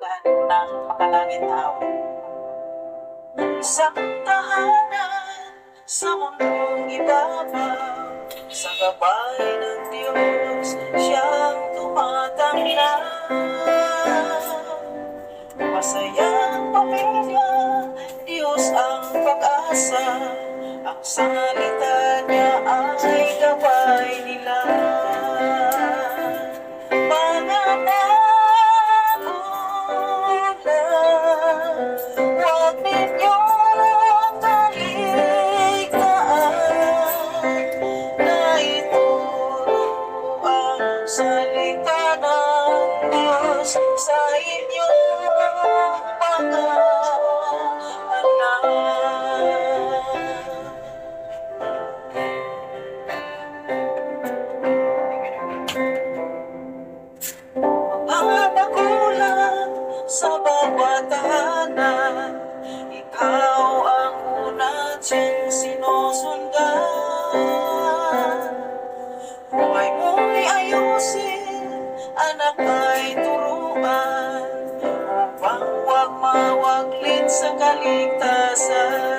kahalagahan ng makalangit-aw. Isang tahanan sa mundong ibabaw, sa gabay ng Diyos siyang tumatanglaw. Masayang pamilya, Diyos ang pag-asa, ang salita niya ay gabay nila. Mga magulang, huwag ninyong kaligtaan na ituro ang salita ng Diyos sa inyong mga anak. Mga magulang sa bawat tahanan, ikaw ang una diyang sinusundan. Buhay mo'y ayusin, anak ay turuan, upang huwag mawaglit sa kaligtasan.